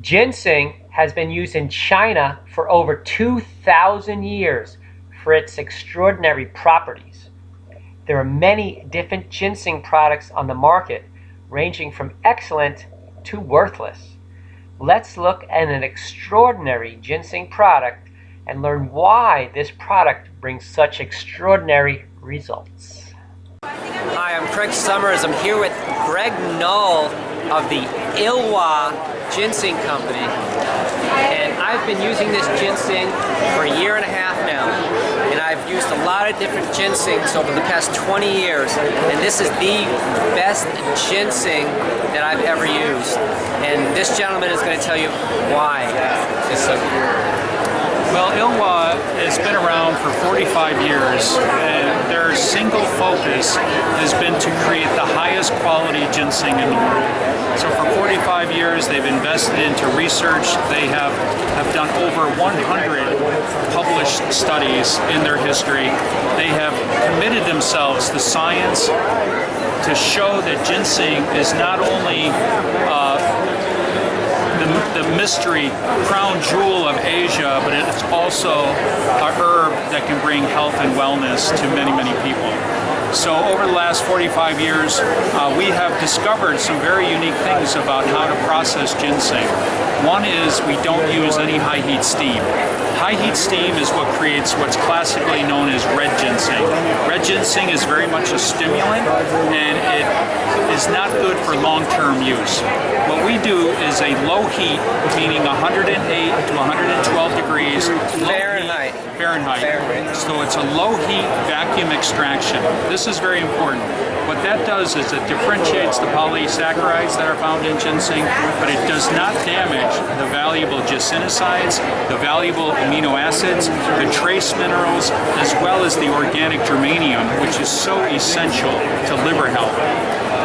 Ginseng has been used in China for over 2,000 years for its extraordinary properties. There are many different ginseng products on the market, ranging from excellent to worthless. Let's look at an extraordinary ginseng product and learn why this product brings such extraordinary results. Hi, I'm Craig Summers. I'm here with Greg Null of the Elwha Ginseng Company, and I've been using this ginseng for a year and a half now, and I've used a lot of different ginsengs over the past 20 years, and this is the best ginseng that I've ever used, and this gentleman is going to tell you why it's so good. Well, Elwha has been around for 45 years, and their single focus has been to create the highest quality ginseng in the world. So for 45 years, they've invested into research. They have done over 100 published studies in their history. They have committed themselves to science to show that ginseng is not only the mystery crown jewel of Asia, but it's also a herb that can bring health and wellness to many, many people. So over the last 45 years, we have discovered some very unique things about how to process ginseng. One is we don't use any high heat steam. High heat steam is what creates what's classically known as red ginseng. Red ginseng is very much a stimulant, and it is not good for long-term use. What we do is a low heat, meaning 108 to 112 degrees. Fahrenheit. So it's a low heat vacuum extraction. This is very important. What that does is it differentiates the polysaccharides that are found in ginseng, but it does not damage the valuable ginsenosides, the valuable amino acids, the trace minerals, as well as the organic germanium, which is so essential to liver health.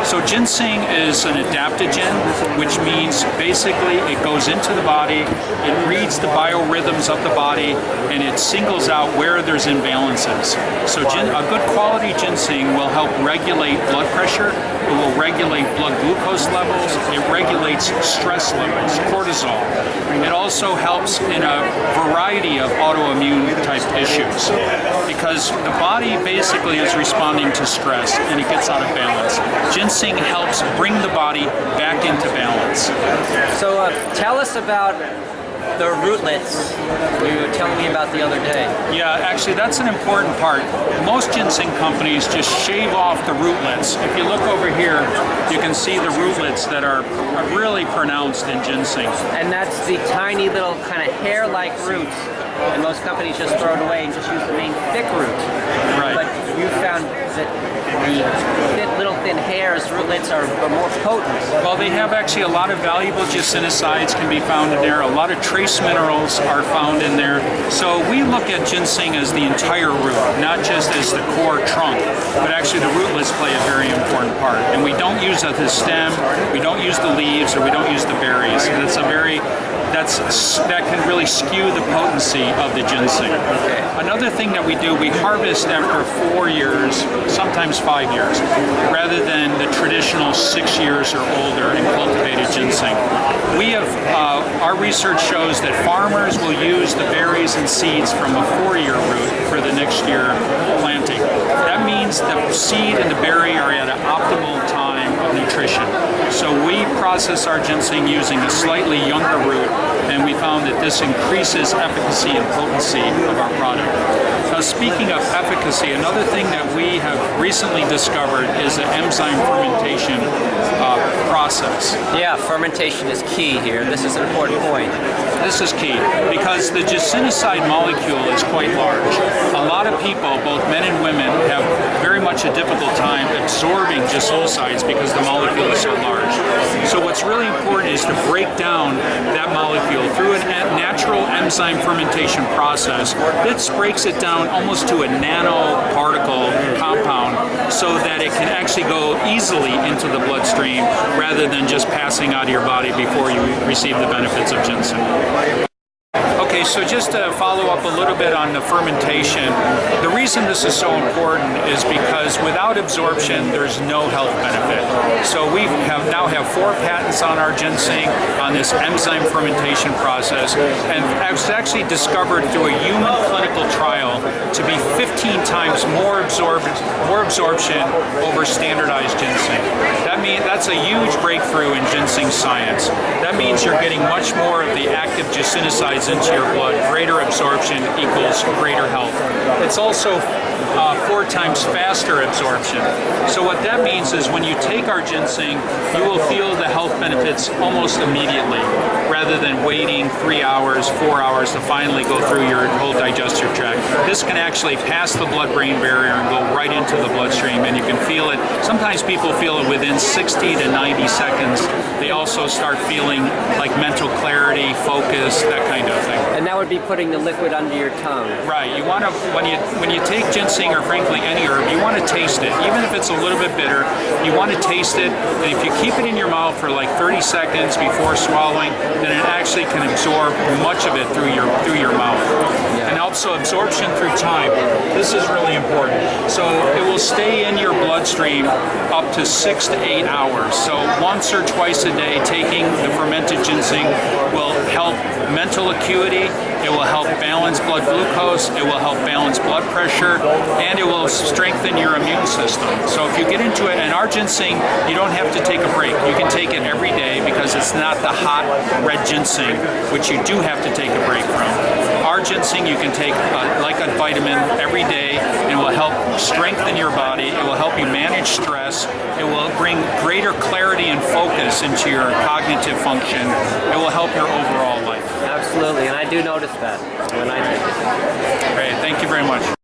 So ginseng is an adaptogen, which means basically it goes into the body, it reads the biorhythms of the body, and it singles out where there's imbalances. So a good quality ginseng will help regulate blood pressure, it will regulate blood glucose levels, it regulates stress levels, cortisol. It also helps in a variety of autoimmune type issues, because the body basically is responding to stress and it gets out of balance. Ginseng helps bring the body back into balance. So tell us about the rootlets you were telling me about the other day. Yeah, actually that's an important part. Most ginseng companies just shave off the rootlets. If you look over here, you can see the rootlets that are really pronounced in ginseng. And that's the tiny little kind of hair-like roots. And most companies just throw it away and just use the main thick root. Right. But you found that the little thin hairs, rootlets, are more potent. Well, they have actually a lot of valuable ginsenosides can be found in there. A lot of trace minerals are found in there. So we look at ginseng as the entire root, not just as the core trunk, but actually the rootlets play a very important part. And we don't use the stem, we don't use the leaves, or we don't use the berries. That can really skew the potency of the ginseng. Okay. Another thing that we do, we harvest after 4 years, sometimes 5 years, rather than the traditional 6 years or older in cultivated ginseng. We have, our research shows that farmers will use the berries and seeds from a 4-year root for the next year planting. That means the seed and the berry are at an optimal time of nutrition. So we process our ginseng using a slightly younger root, and we found that this increases efficacy and potency of our product. Now, speaking of efficacy, another thing that we have recently discovered is the enzyme fermentation process. Yeah, fermentation is key here. This is an important point. This is key because the ginsenoside molecule is quite large. A lot of people, both men and women, have very much a difficult time absorbing ginsenosides because the molecule is so large. So what's really important is to break down that molecule through a natural enzyme fermentation process. This breaks it down almost to a nanoparticle compound so that it can actually go easily into the bloodstream rather than just passing out of your body before you receive the benefits of ginseng. Okay, so just to follow up a little bit on the fermentation, the reason this is so important is because without absorption, there's no health benefit. So we now have 4 patents on our ginseng on this enzyme fermentation process, and it was actually discovered through a human clinical trial to be 15 times more absorption over standardized ginseng. That's a huge breakthrough in ginseng science. That means you're getting much more of the active ginsenosides into your blood. Greater absorption equals greater health. It's also 4 times faster absorption. So what that means is when you take our ginseng, you will feel the health benefits almost immediately, rather than waiting 3 hours, 4 hours to finally go through your whole digestive tract. This can actually pass the blood-brain barrier and go right into the bloodstream, and you can feel it. Sometimes people feel it within 60 to 90 seconds. They also start feeling like mental clarity, focus, that kind of thing. And that would be putting the liquid under your tongue. Right. You want to, when you take ginseng or frankly any herb, you want to taste it. Even if it's a little bit bitter, you want to taste it. And if you keep it in your mouth for like 30 seconds before swallowing, then it actually can absorb much of it through your mouth. Yeah. And also absorption through time. This is really important. So it will stay in your bloodstream up to 6 to 8 hours. So once or twice a day, taking the fermented ginseng will help mental acuity. It will help balance blood glucose, it will help balance blood pressure, and it will strengthen your immune system. So if you get into it, and our ginseng, you don't have to take a break. You can take it every day because it's not the hot red ginseng, which you do have to take a break from. Our ginseng you can take like a vitamin every day, and it will help strengthen your body, it will help you manage stress, it will bring greater clarity and focus into your cognitive function, it will help your overall life. Absolutely, and I do notice that when I take it. Great, thank you very much.